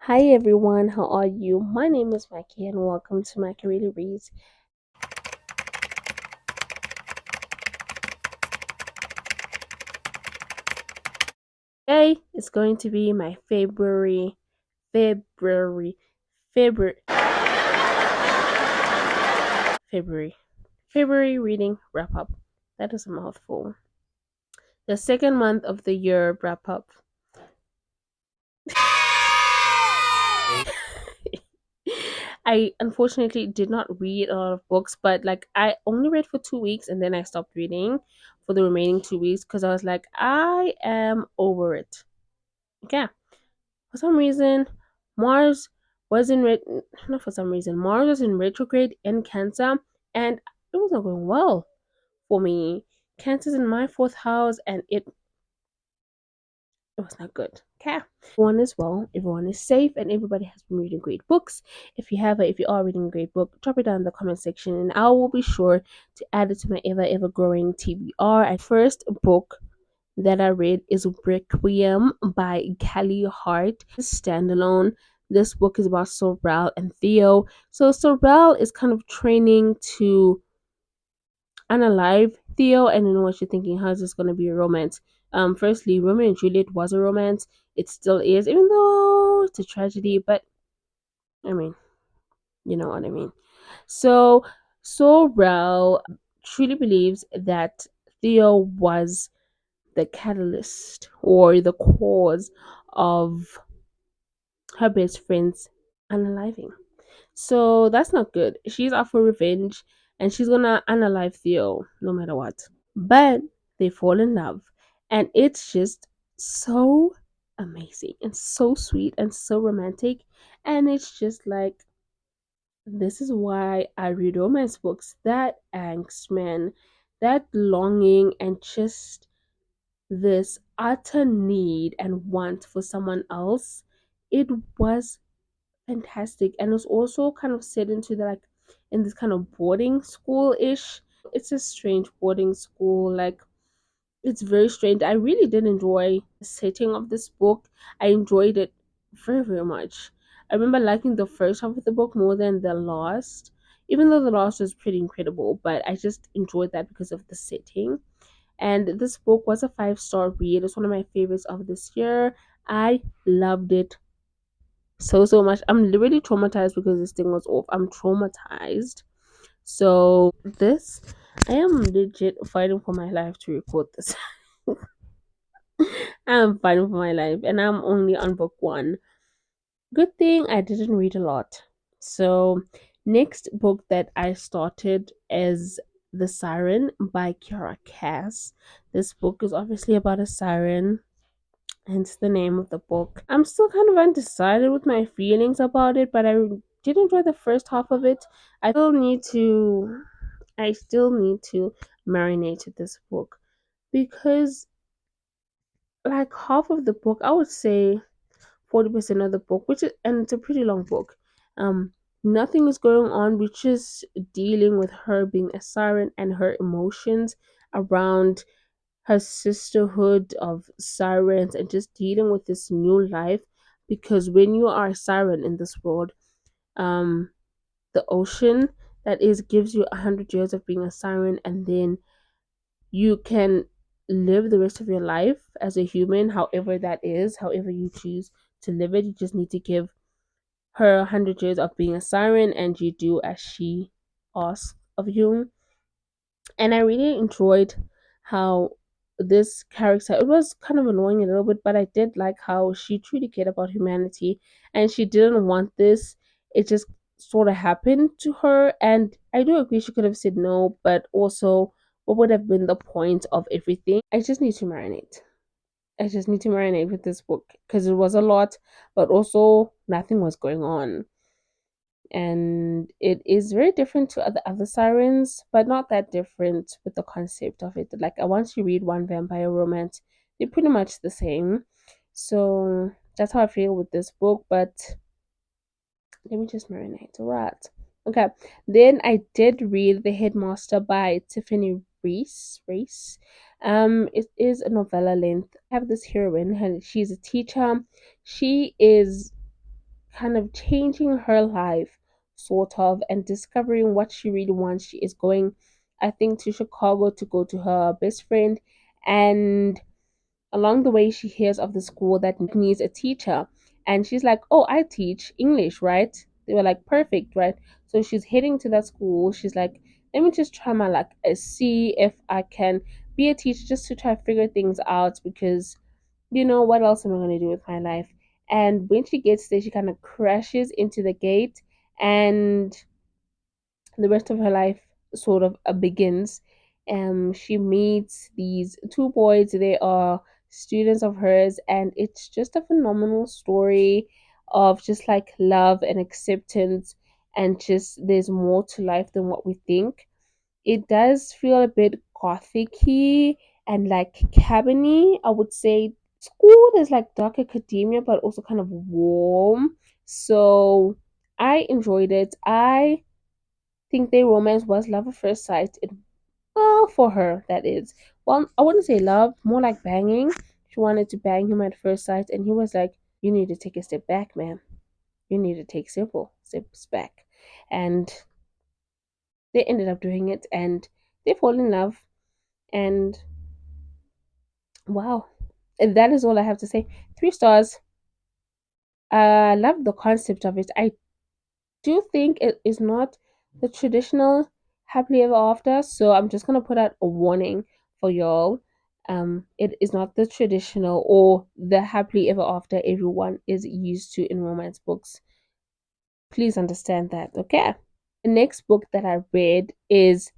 Hi everyone, how are you? My name is Mackie and welcome to Mackie Really Reads. Today is going to be my February, February, February, February reading wrap up. That is a mouthful. The second month of the year wrap up. I unfortunately did not read a lot of books, but like I only read for 2 weeks and then I stopped reading for the remaining 2 weeks because I was like, I am over it. Yeah. For some reason, Mars was in not for some reason, Mars was in retrograde in Cancer, and it was not going well for me. Cancer's in my fourth house, and it was not good. Okay. Everyone is well, everyone is safe, and everybody has been reading great books. If you are reading a great book, drop it down in the comment section, and I will be sure to add it to my ever growing TBR. I first book that I read is Requiem by Kelly Hart. Standalone. This book is about Sorrel and Theo. So Sorrel is kind of training to unalive Theo, and you know what you're thinking, how is this gonna be a romance? Firstly, Romeo and Juliet was a romance. It still is, even though it's a tragedy, but I mean, you know what I mean. So Sorrel truly believes that Theo was the catalyst or the cause of her best friend's unaliving. So that's not good. She's out for revenge and she's gonna unalive Theo no matter what. But they fall in love and it's just so amazing and so sweet and so romantic. And it's just like, this is why I read romance books. That angst, man, that longing, and just this utter need and want for someone else, it was fantastic. And it was also kind of set into the like in this kind of boarding school ish. It's a strange boarding school, like it's very strange. I really did enjoy the setting of this book. I enjoyed it very much. I remember liking the first half of the book more than the last, even though the last was pretty incredible, but I just enjoyed that because of the setting. And this book was a 5-star read. It's one of my favorites of this year. I loved it so much. I'm literally traumatized because this thing was off. I'm traumatized. So this, I am legit fighting for my life to record this. I'm fighting for my life, and I'm only on book one. Good thing I didn't read a lot. So next book that I started is The Siren by Kiara Cass. This book is obviously about a siren, hence the name of the book. I'm still kind of undecided with my feelings about it, but I did enjoy the first half of it. I still need to marinate with this book because like half of the book, I would say 40% of the book, which is, and it's a pretty long book. Um Nothing is going on, which is dealing with her being a siren and her emotions around her sisterhood of sirens and just dealing with this new life, because when you are a siren in this world, um the ocean that is gives you 100 years of being a siren, and then you can live the rest of your life as a human, however that is, however you choose to live it. You just need to give her 100 years of being a siren, and you do as she asks of you. And I really enjoyed how this character, it was kind of annoying a little bit, but I did like how she truly cared about humanity and she didn't want this. It just sort of happened to her, and I do agree she could have said no, but also what would have been the point of everything? I just need to marinate. I just need to marinate with this book because it was a lot, but also nothing was going on, and it is very different to other sirens, but not that different with the concept of it. Like once you read one vampire romance, they're pretty much the same. So that's how I feel with this book. But let me just marinate. Right. Okay. Then I did read The Headmaster by Tiffany Reese. It is a novella length. I have this heroine, and she's a teacher. She is kind of changing her life, sort of, and discovering what she really wants. She is going, I think, to Chicago to go to her best friend, and along the way, she hears of the school that needs a teacher. And she's like, oh, I teach English, right? They were like, perfect, right? So she's heading to that school. She's like, let me just try my luck, see if I can be a teacher just to try to figure things out because, what else am I going to do with my life? And when she gets there, she kind of crashes into the gate, and the rest of her life sort of begins. She meets these two boys. They are students of hers, and it's just a phenomenal story of just like love and acceptance, and just there's more to life than what we think. It does feel a bit gothicy and like cabiny, I would say. School is like dark academia, but also kind of warm. So I enjoyed it. I think their romance was love at first sight. Well, for her, that is. Well, I wouldn't say love, more like banging. She wanted to bang him at first sight, and he was like, you need to take a step back, man. You need to take several steps back. And they ended up doing it, and they fall in love. And wow, and that is all I have to say. 3 stars. I love the concept of it. I do think it is not the traditional happily ever after. So I'm just gonna put out a warning for y'all. It is not the traditional or the happily ever after everyone is used to in romance books. Please understand that, okay? The next book that I read is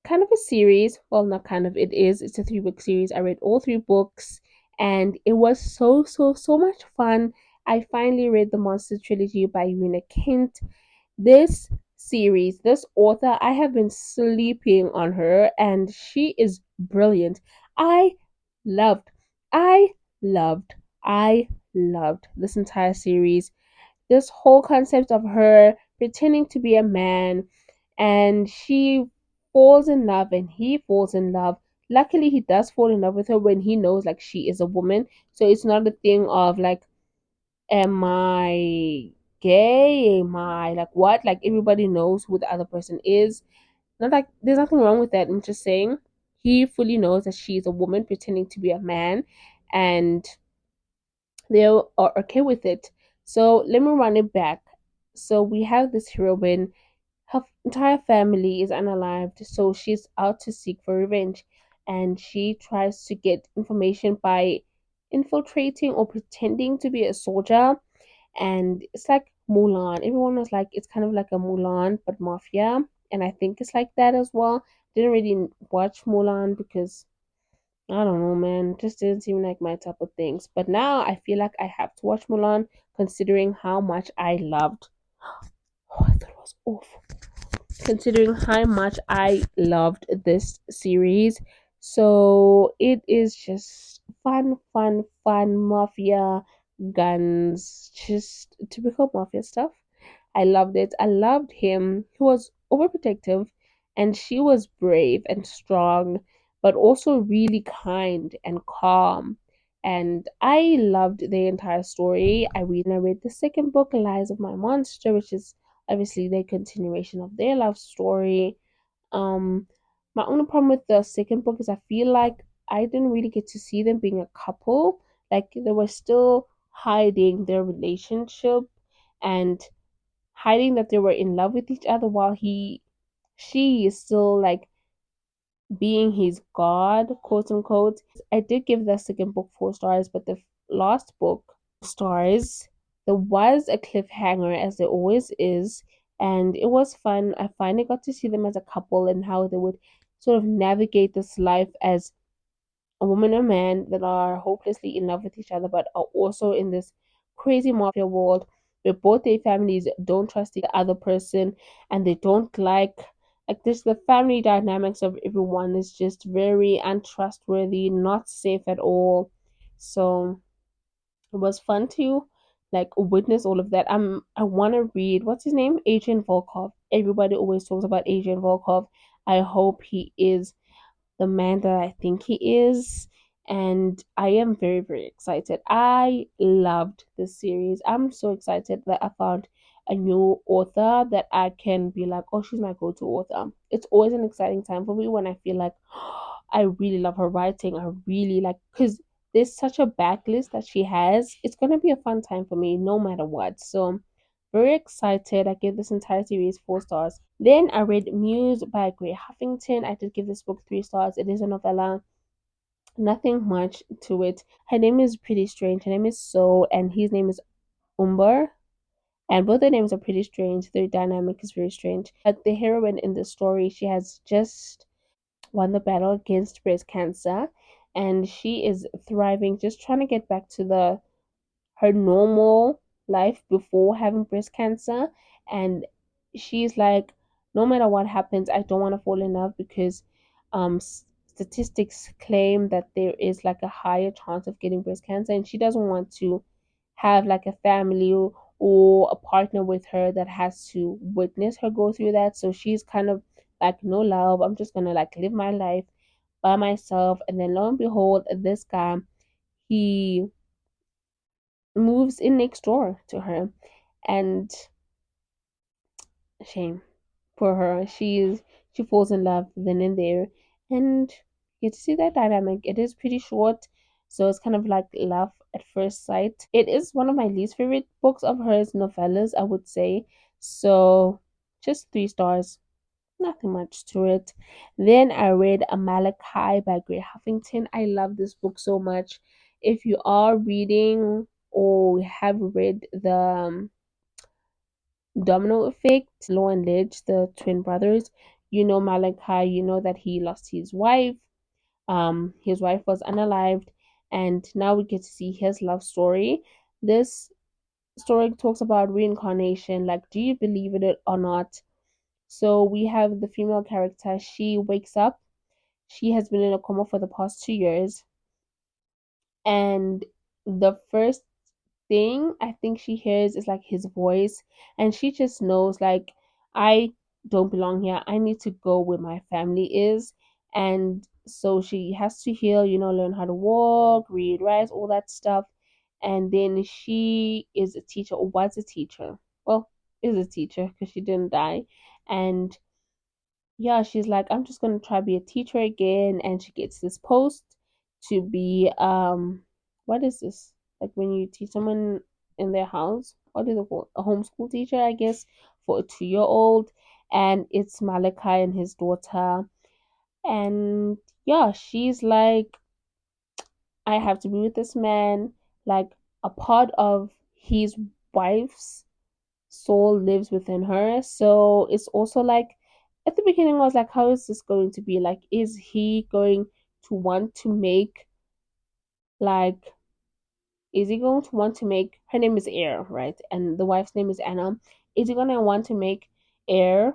kind of a series. Well, not kind of, it is. It's a 3 book series. I read all 3 books, and it was so, so, so much fun. I finally read the Monster Trilogy by Rena Kent. This series, this author, I have been sleeping on her, and she is brilliant. I loved, I loved, I loved this entire series. This whole concept of her pretending to be a man, and she falls in love and he falls in love. Luckily, he does fall in love with her when he knows like she is a woman. So it's not a thing of like, am I gay? Am I like what? Like everybody knows who the other person is. Not like there's nothing wrong with that. I'm just saying he fully knows that she is a woman pretending to be a man, and they are okay with it. So let me run it back. So we have this heroine. Her entire family is unalived, so she's out to seek for revenge, and she tries to get information by infiltrating or pretending to be a soldier. And it's like Mulan. Everyone was like, it's kind of like a Mulan but mafia, and I think it's like that as well. Didn't really watch Mulan because I don't know, man, just didn't seem like my type of things. But now I feel like I have to watch Mulan, considering how much I loved. Oh, I thought it was awful. Considering how much I loved this series. So it is just fun, fun, fun mafia guns, just typical mafia stuff. I loved it. I loved him. He was overprotective, and she was brave and strong, but also really kind and calm. And I loved the entire story. I read the second book, Lies of My Monster, which is obviously the continuation of their love story. Um, my only problem with the second book is I feel like I didn't really get to see them being a couple. Like they were still hiding their relationship and hiding that they were in love with each other while she is still like being his god, quote unquote. I did give the second book 4 stars, but the last book stars. There was a cliffhanger, as there always is, and it was fun. I finally got to see them as a couple and how they would sort of navigate this life as a woman and a man that are hopelessly in love with each other, but are also in this crazy mafia world where both their families don't trust the other person, and they don't like this. The family dynamics of everyone is just very untrustworthy, not safe at all. So it was fun to like witness all of that. I want to read, what's his name, Adrian Volkov. Everybody always talks about Adrian Volkov. I hope he is the man that I think he is. and I am very, very excited. I loved this series. I'm so excited that I found a new author that I can be like, oh, she's my go to author. It's always an exciting time for me when I feel like I really love her writing. I really like, because there's such a backlist that she has. It's going to be a fun time for me no matter what. So, very excited. I gave this entire series 4 stars. Then I read Muse by Gray Huffington. I did give this book 3 stars. It is a novella, nothing much to it. Her name is pretty strange. Her name is So, and his name is Umber. And both their names are pretty strange. Their dynamic is very strange. But the heroine in the story, she has just won the battle against breast cancer, and she is thriving, just trying to get back to the her normal life before having breast cancer. And she's like, no matter what happens, I don't want to fall in love because statistics claim that there is like a higher chance of getting breast cancer, and she doesn't want to have like a family or a partner with her that has to witness her go through that. So she's kind of like, no love, I'm just gonna like live my life by myself. And then lo and behold, this guy, he moves in next door to her, and shame for her. She falls in love then and there, and you get to see that dynamic. It is pretty short, so it's kind of like love at first sight. It is one of my least favorite books of hers, novellas, I would say. So just 3 stars, nothing much to it. Then I read Malachi by Gray Huffington. I love this book so much. If you are reading or have read the Domino Effect, Law and Ledge, the twin brothers, you know Malachi, you know that he lost his wife. His wife was unalived, and now we get to see his love story. This story talks about reincarnation. Like, do you believe in it or not? So we have the female character. She wakes up. She has been in a coma for the past 2 years, and the first thing I think she hears is like his voice, and she just knows like, I don't belong here. I need to go where my family is. And so she has to heal, learn how to walk, read, write, all that stuff. And then she is a teacher, or was a teacher. Well, is a teacher because she didn't die. And yeah, she's like, I'm just gonna try to be a teacher again, and she gets this post to be what is this? Like when you teach someone in their house, what is it called? A homeschool teacher, I guess, for a 2-year old. And it's Malachi and his daughter. And yeah, she's like, I have to be with this man. Like, a part of his wife's soul lives within her. So it's also like, at the beginning, I was like, how is this going to be? Like, is he going to want to make, like, is he going to want to make, her name is Air, right? And the wife's name is Anna. Is he going to want to make Air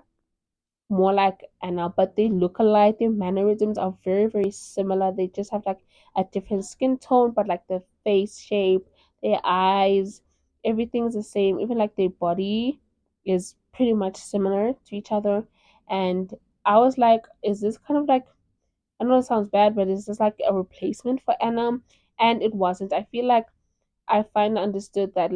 more like Anna? But they look alike. Their mannerisms are very, very similar. They just have like a different skin tone, but like the face shape, their eyes, everything's the same. Even like their body is pretty much similar to each other. And I was like, is this kind of like, I know it sounds bad, but is this like a replacement for Anna? And it wasn't. I feel like I finally understood that,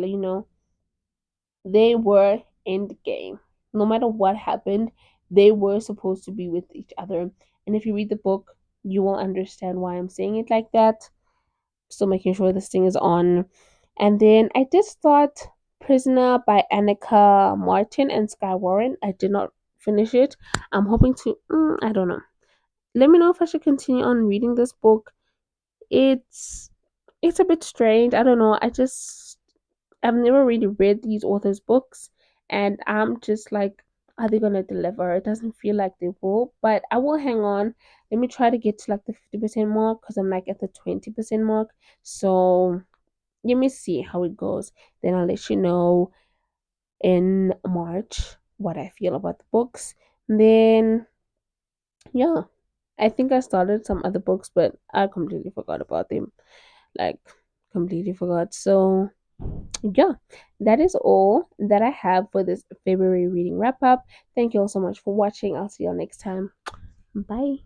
they were in the game. No matter what happened, they were supposed to be with each other. And if you read the book, you will understand why I'm saying it like that. Still making sure this thing is on. And then I did start Prisoner by Annika Martin and Sky Warren. I did not finish it. I'm hoping to, I don't know. Let me know if I should continue on reading this book. It's it's a bit strange. I don't know. I've never really read these authors' books, and I'm just like, are they gonna deliver? It doesn't feel like they will, but I will hang on. Let me try to get to like the 50% mark because I'm like at the 20% mark. So let me see how it goes. Then I'll let you know in March what I feel about the books. Then yeah, I think I started some other books, but I completely forgot about them. Like, completely forgot. So yeah, that is all that I have for this February reading wrap up. Thank you all so much for watching. I'll see you all next time. Bye.